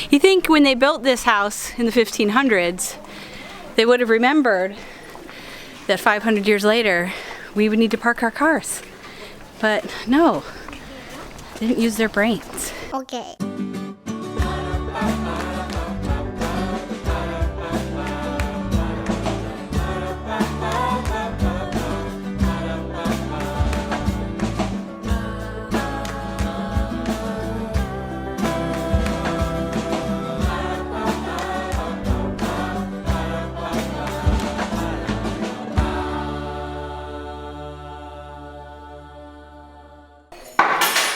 You think when they built this house in the 1500s, they would have remembered that 500 years later, we would need to park our cars. But no, they didn't use their brains. Okay.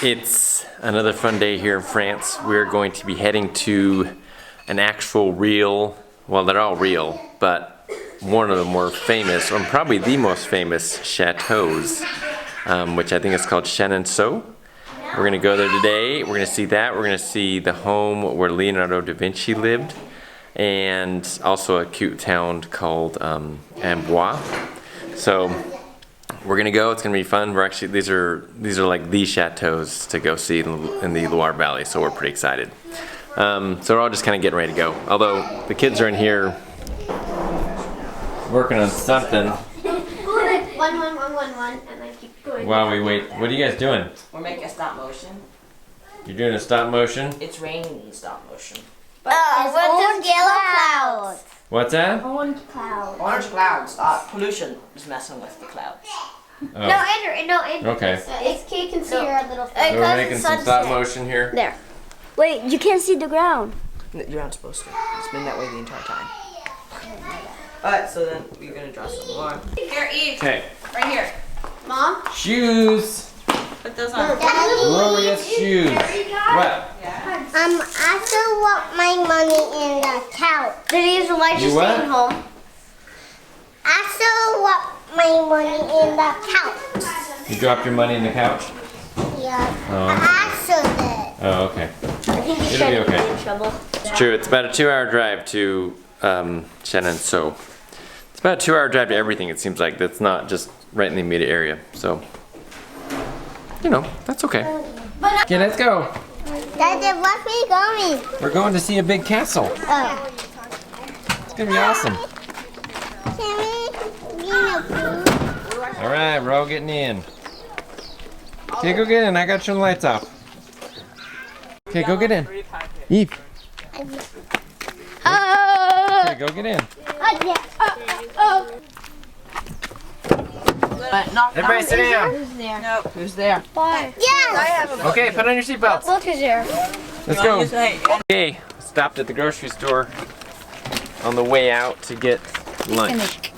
It's another fun day here in France. We're going to be heading to an actual real, well, they're all real, but one of the more famous, or probably the most famous chateaus, which I think is called Chenonceau. We're going to go there today. We're going to see that. We're going to see the home where Leonardo da Vinci lived, and also a cute town called Amboise. So we're gonna go. It's gonna be fun. We're actually these are like the chateaus to go see in the Loire Valley, so we're pretty excited. So we're all just kind of getting ready to go. Although the kids are in here working on something. One, and I keep going. While we wait, what are you guys doing? We're making a stop motion. You're doing a stop motion? It's raining in stop motion. What's yellow clouds? What's that? Orange clouds. Orange clouds. Pollution is messing with the clouds. Oh. No, Andrew. Okay. It's Kate can see your little So we're making some stop motion here. There. Wait, you can't see the ground. You're not supposed to. It's been that way the entire time. Alright, so then we're gonna draw some more. Here, Eve. Okay. Right here. Mom? Shoes. Put those on. Glorious shoes. What? I still want my money in the couch. Denise, why You what? home? I still want my money in the couch. You dropped your money in the couch? Yeah. Oh. I still did. Oh, okay. I think It'll be okay. in trouble. It's true. It's about a 2-hour drive to Chenonceau. It's about a 2-hour drive to everything, it seems like. That's not just right in the immediate area. So, you know, that's okay. Okay, let's go. Daddy, where we going? We're going to see a big castle. Oh. It's going to be awesome. Can we get a food? All right, we're all getting in. Okay, go get in. I got to turn the lights off. Okay, go get in. Eve. Oh. Okay, go get in. Everybody sit down. Who's there? Nope. Who's there? Yes. Okay, put on your seatbelts. Look who's there. Let's go. Okay, stopped at the grocery store on the way out to get lunch.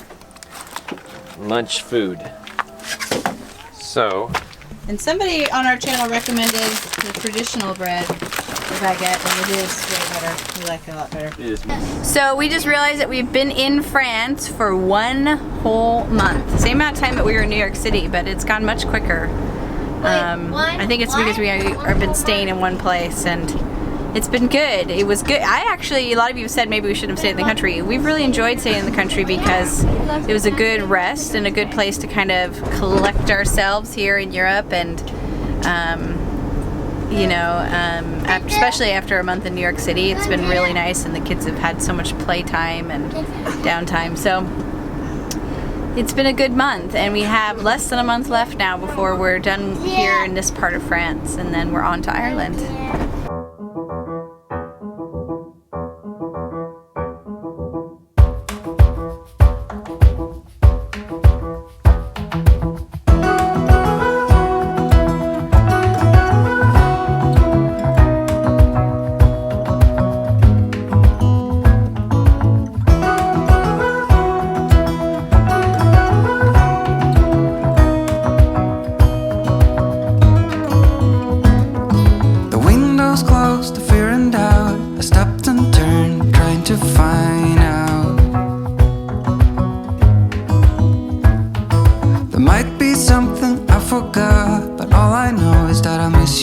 Lunch food. So. And somebody on our channel recommended the traditional bread, the baguette, and it is way better. We like it a lot better. It is. So we just realized that we've been in France for 1 whole month. Same amount of time that we were in New York City, but it's gone much quicker. I think it's because we have been staying in one place, and it's been good. It was good. A lot of you said maybe we shouldn't have stayed in the country. We've really enjoyed staying in the country because it was a good rest and a good place to kind of collect ourselves here in Europe, and especially after a month in New York City, it's been really nice, and the kids have had so much playtime and downtime. So it's been a good month, and we have less than a month left now before we're done here in this part of France, and then we're on to Ireland.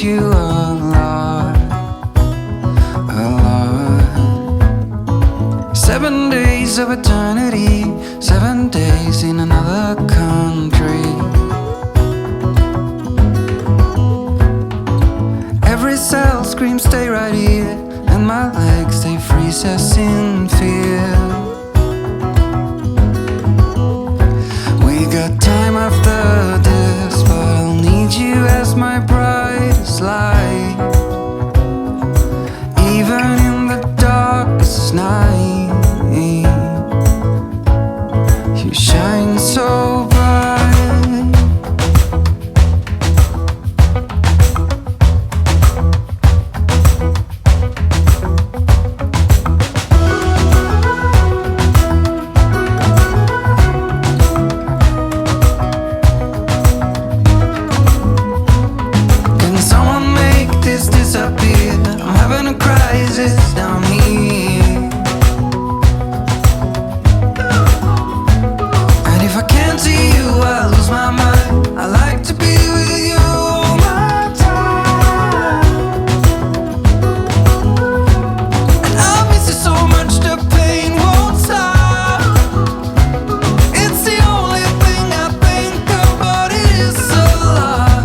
You a lot. 7 days of eternity, 7 days in another country. Every cell screams stay right here, and and my legs, they freeze us in fear. We got time after this, but I'll need you as my brightest light. Even in the darkest night, you shine so bright. Can someone make this disappear? I'm having a crisis down here. And if I can't see you, I lose my mind. I like to be with you all my time. And I miss you so much, the pain won't stop. It's the only thing I think about, it is a lot.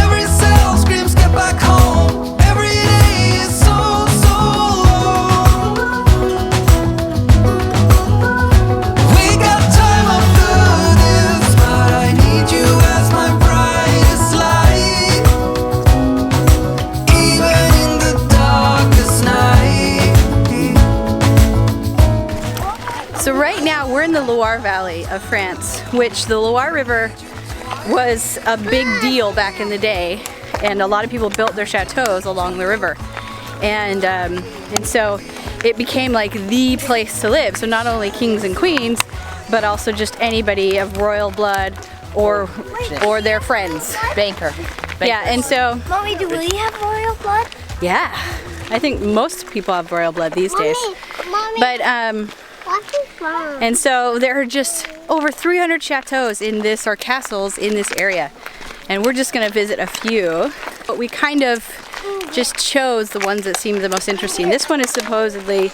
Every cell screams get back home. Every day is so long. We got time after this, but I need you as my brightest light. Even in the darkest night. So right now we're in the Loire Valley of France, which the Loire River was a big deal back in the day, and a lot of people built their chateaus along the river, and so it became like the place to live. So not only kings and queens, but also just anybody of royal blood or their friends. Banker. Yeah, and so Mommy, do we have royal blood? yeah, I think most people have royal blood these days. Mommy, But what is wrong? and so there are just over 300 chateaus in this, or castles in this area. And we're just gonna visit a few. But we kind of just chose the ones that seemed the most interesting. This one is supposedly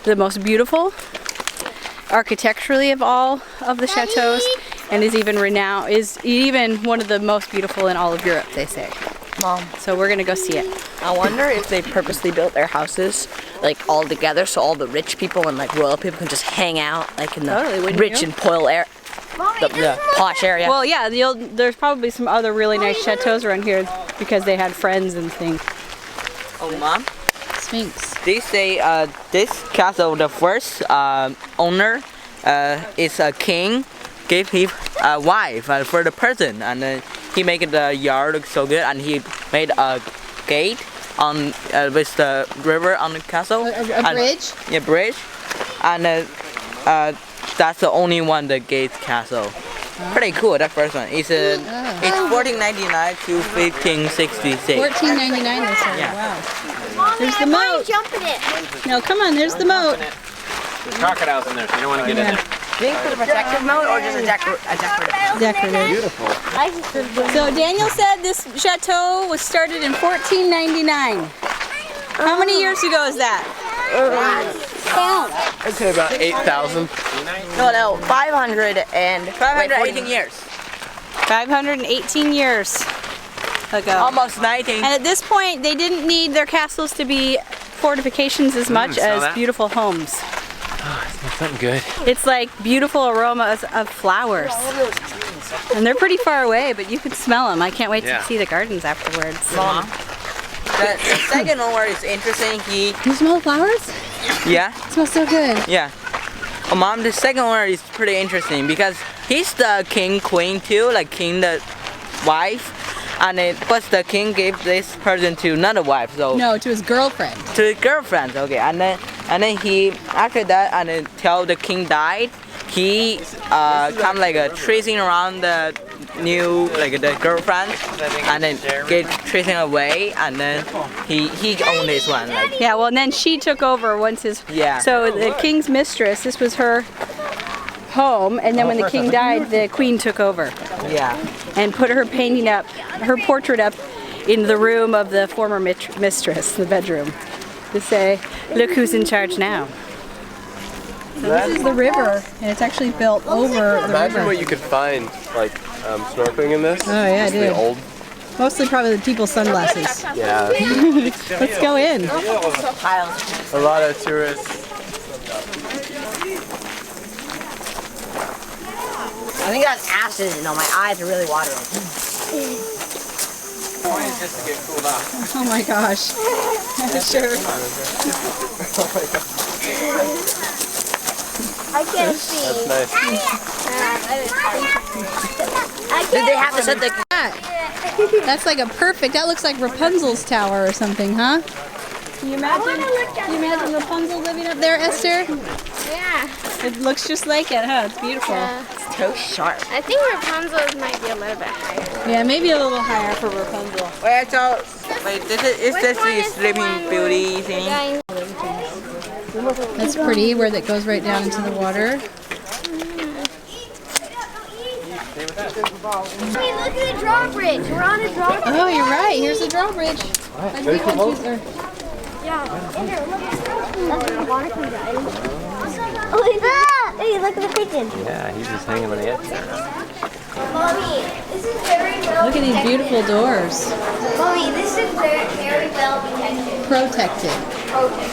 the most beautiful architecturally of all of the chateaus, and is even renowned, is even one of the most beautiful in all of Europe, they say. Mom, So we're gonna go see it. I wonder if they purposely built their houses like all together so all the rich people and like royal people can just hang out like in the Totally, wouldn't rich you? and poil air, the posh area. Well, yeah, there's probably some other really nice chateaus around here because they had friends and things. Oh, Mom, Sphinx. they say this castle, the first owner is a king, gave his wife for the person, and then he made the yard look so good, and he made a gate on with the river on the castle. A bridge? Yeah, bridge, and that's the only one that gate castle. Pretty cool. That first one. It's 1499 to 1566. $14.99 they said. Yeah. Wow. There's the moat. Jump in it. No, come on, there's the moat. There's crocodiles in there, so you don't want to get in there. Do you think for the protective mode or just a decorative? Decorative. Beautiful. So Daniel said this chateau was started in 1499. How many years ago is that? I'd say about 8,000. No, 518 years. 518 years ago. Almost 19. And at this point, they didn't need their castles to be fortifications as much smell as that? beautiful homes. Something good. It's like beautiful aromas of flowers. And they're pretty far away, but you can smell them. I can't wait Yeah. to see the gardens afterwards. Mom, the second one where it's interesting, You smell the flowers? yeah. It smells so good. Yeah. Oh, Mom, the second one is pretty interesting because he's the king, queen too, like king the wife, and but the king gave this person to another wife, so No, to his girlfriend. to his girlfriend. Okay, and then he after that, and until the king died, he kind of like tracing around the new like the girlfriend, and then get tracing away, and then he owned this one. Like, Yeah, well, and then she took over once his. Yeah. So the king's mistress, this was her home, and then when the king died, the queen took over yeah. and put her painting up, her portrait up in the room of the former mistress, the bedroom, to say, look who's in charge now. So this is the river, and it's actually built over the Imagine river. what you could find, like snorkeling in this. Oh, yeah, Just dude. the old Mostly probably the people's sunglasses. Yeah. Let's go in. A lot of tourists. I think that's acid. No, my eyes are really watering. Just to get cooled off. Oh my gosh. Sure. I can't see. That's nice. Did they have to set the... That's like a perfect, that looks like Rapunzel's tower or something, huh? Can you imagine Rapunzel living up there, Esther? Yeah. It looks just like it, huh? It's beautiful. It's so sharp. I think Rapunzel's might be a little bit higher. Yeah, maybe a little higher for Rapunzel. Wait, so... Wait, is this the Sleeping Beauty thing? That's pretty, where that goes right down into the water. Hey, look at the drawbridge. We're on a drawbridge. Oh, you're right. Here's the drawbridge. Hey, look at the pigeon. Yeah, he's just hanging on the edge. Mommy, this is very well Look at these beautiful doors. Mommy, this is very well protected. Protected. Okay.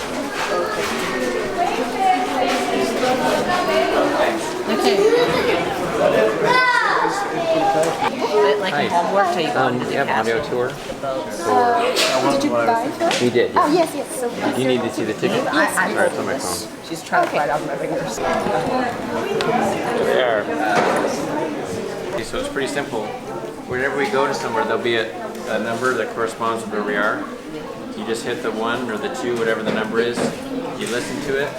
Like homework, so you go into You the have an audio tour? Did you buy it? We did, yes. Yes. So Do you need to see the ticket? Alright, it's on my phone. She's trying to fly out my fingers. There. Okay, so it's pretty simple. Whenever we go to somewhere, there'll be a number that corresponds with where we are. You just hit the 1 or the 2, whatever the number is. You listen to it.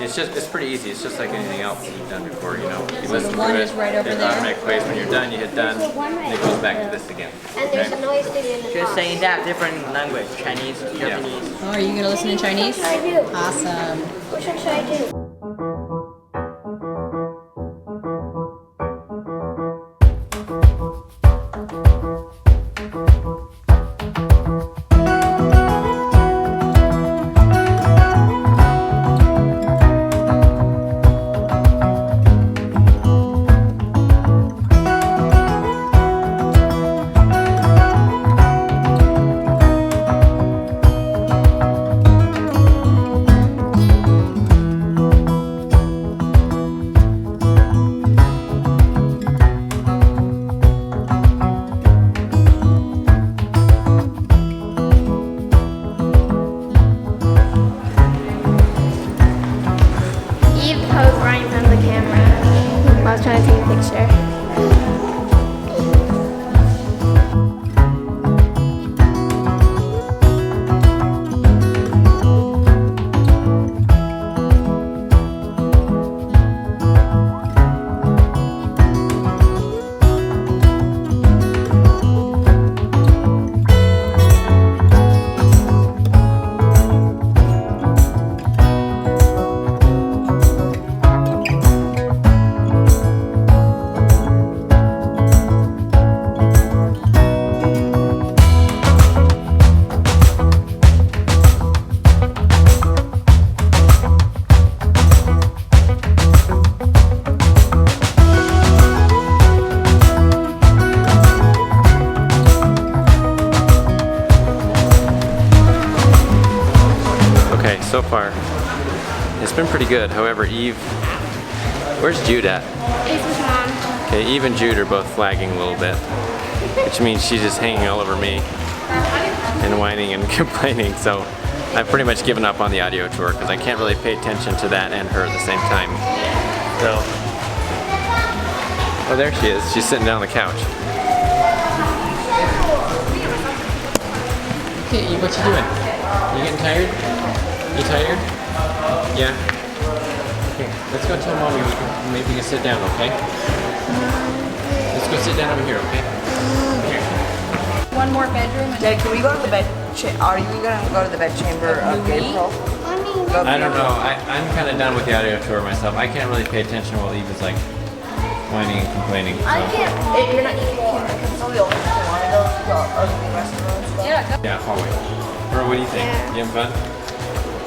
It's pretty easy. It's just like anything else you've done before, you know. You listen the to 1 it, is right over it there. automatically plays. When you're done, you hit done, and it goes back to this again. And there's a Okay? noise figure in the Just top. saying that different language, Chinese, Japanese. Oh, are you going to listen in Chinese? I do. Awesome. Which one should I do? Eve posed right in front of the camera while I was trying to take a picture. Okay, so far, it's been pretty good. However, Eve, where's Jude at? It's with Mom. Okay, Eve and Jude are both flagging a little bit, which means she's just hanging all over me and whining and complaining. So I've pretty much given up on the audio tour because I can't really pay attention to that and her at the same time. So, oh, there she is. She's sitting down on the couch. Okay, Eve, what you doing? You getting tired? You tired? Yeah. Okay, let's go tell Mommy maybe we can sit down, okay? Let's go sit down over here, okay? Here. One more bedroom. Dad, can we go to the bed? Are you gonna go to the bed chamber of April? I don't know. I'm kind of done with the audio tour myself. I can't really pay attention while Eve is like whining and complaining. So. If you're not eating, so we only want to go to ugly restaurants. Yeah, hallway. Or what do you think? You having fun?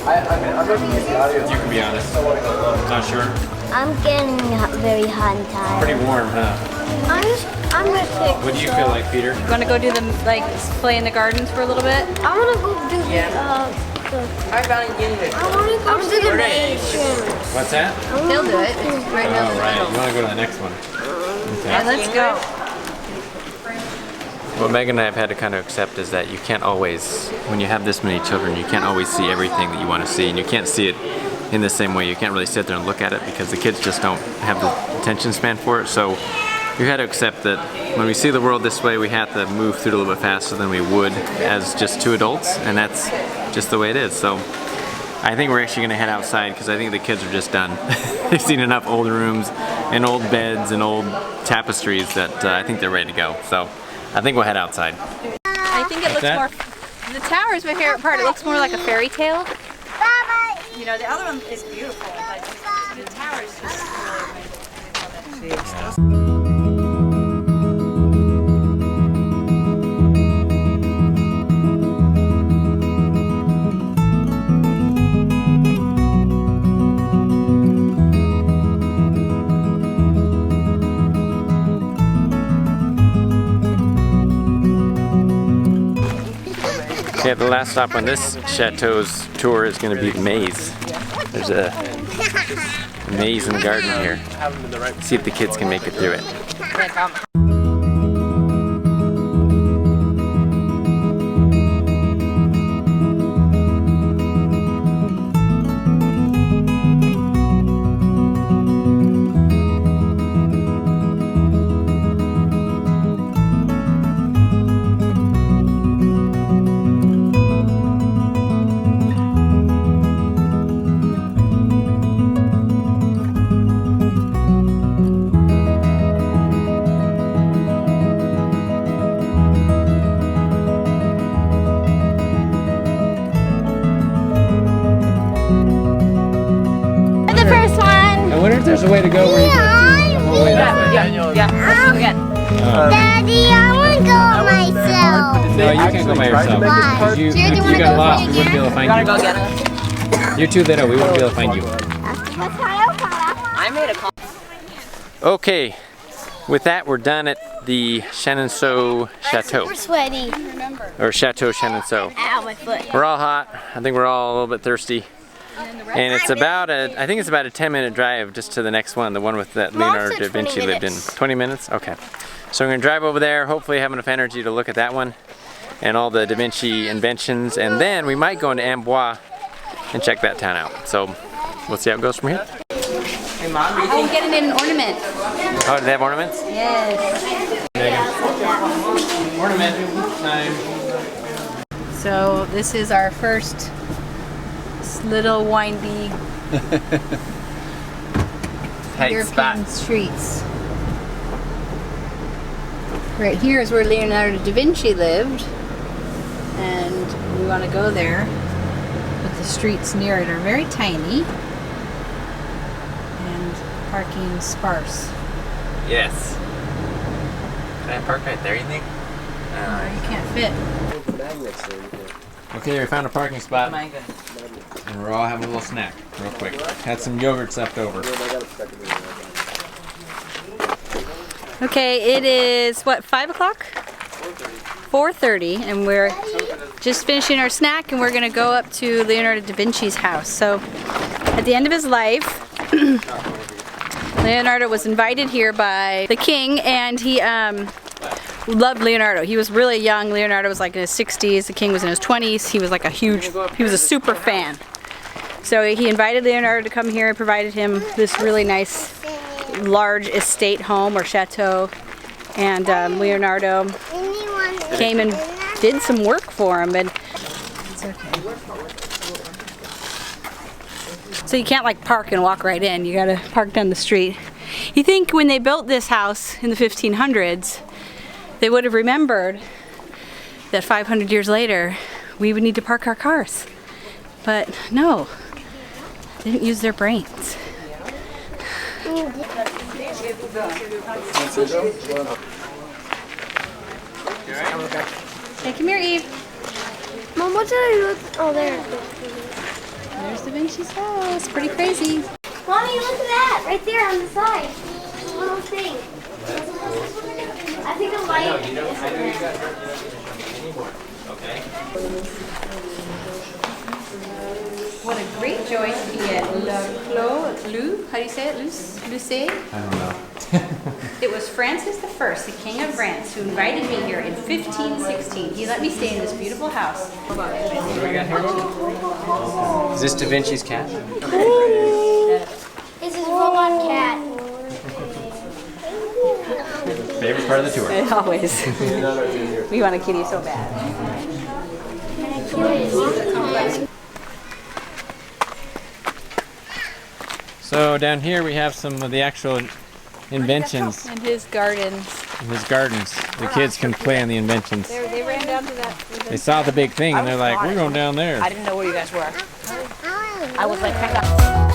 I'm going to use the audio. You can be honest. Not sure. I'm getting very hot and tired. Pretty warm, huh? I'm gonna pick. What do you feel like, Peter? You want to go do the play in the gardens for a little bit? I wanna go do the. I found it. I wanna go do the mansion. What's that? They'll do it. Right now. Oh, right. You want to go to the next one? Yeah, let's go. What Megan and I have had to kind of accept is that you can't always, when you have this many children, you can't always see everything that you want to see, and you can't see it in the same way. You can't really sit there and look at it because the kids just don't have the attention span for it. So you had to accept that when we see the world this way, we have to move through it a little bit faster than we would as just two adults, and that's just the way it is. So I think we're actually going to head outside because I think the kids are just done. They've seen enough old rooms and old beds and old tapestries that I think they're ready to go. So I think we'll head outside. I think it looks more. The tower is my favorite part. It looks more like a fairy tale. You know, the other one is beautiful, but the tower is just really amazing. Yeah, the last stop on this chateau's tour is going to be the maze. There's a maze in the garden here. See if the kids can make it through it. The first one. I wonder if there's a way to go where you can go way that way. Daddy, I want to go myself. No, you can't go by yourself. Why? You got lost. We wouldn't be able to find you. You're too little. We wouldn't be able to find you. I made a call. Okay, with that, we're done at the Chenonceau Chateau. We're sweaty. Or Chateau Chenonceau. Ow, my foot. We're all hot. I think we're all a little bit thirsty. And it's about I think it's about a 10-minute drive just to the next one, the one with that Leonardo da Vinci lived in. 20 minutes? Okay. So we're gonna drive over there, hopefully have enough energy to look at that one and all the Da Vinci inventions, and then we might go into Amboise and check that town out. So we'll see how it goes from here. Hey Mom, do you Oh, think getting an ornament. Oh, do they have ornaments? Yes. Ornament time. So this is our first little windy Tight European spot. streets. Right here is where Leonardo da Vinci lived, and we want to go there, but the streets near it are very tiny and parking sparse. Yes. Can I park right there, you think? You can't fit. Okay, we found a parking spot. And we're all having a little snack, real quick. Had some yogurts left over. Okay, it is what, 5 o'clock? 4:30, and we're just finishing our snack, and we're gonna go up to Leonardo da Vinci's house. So, at the end of his life, Leonardo was invited here by the king, and he loved Leonardo. He was really young. Leonardo was like in his 60s. The king was in his 20s. He was like he was a super fan. So he invited Leonardo to come here and provided him this really nice, large estate home or chateau. And Leonardo came and did some work for him. And it's okay. So you can't like park and walk right in. You gotta park down the street. You think when they built this house in the 1500s, they would have remembered that 500 years later, we would need to park our cars. But no, they didn't use their brains. Hey, come here, Eve. Mom, what did I look? Oh, there. There's Da Vinci's house. Pretty crazy. Mommy, look at that. Right there on the side. Little thing. I think the light is What a great joy to be at Lou, how do you say it? Luce? I don't know. It was Francis I, the King of France, who invited me here in 1516. He let me stay in this beautiful house. What do we got here? Is this Da Vinci's cat? This is robot cat. Favorite part of the tour. Always. We want a kitty so bad. So down here we have some of the actual inventions In his gardens. in his gardens. The kids can play on the inventions. They ran down to that. They saw the big thing and they're like, we're going down there. I didn't know where you guys were. I was like,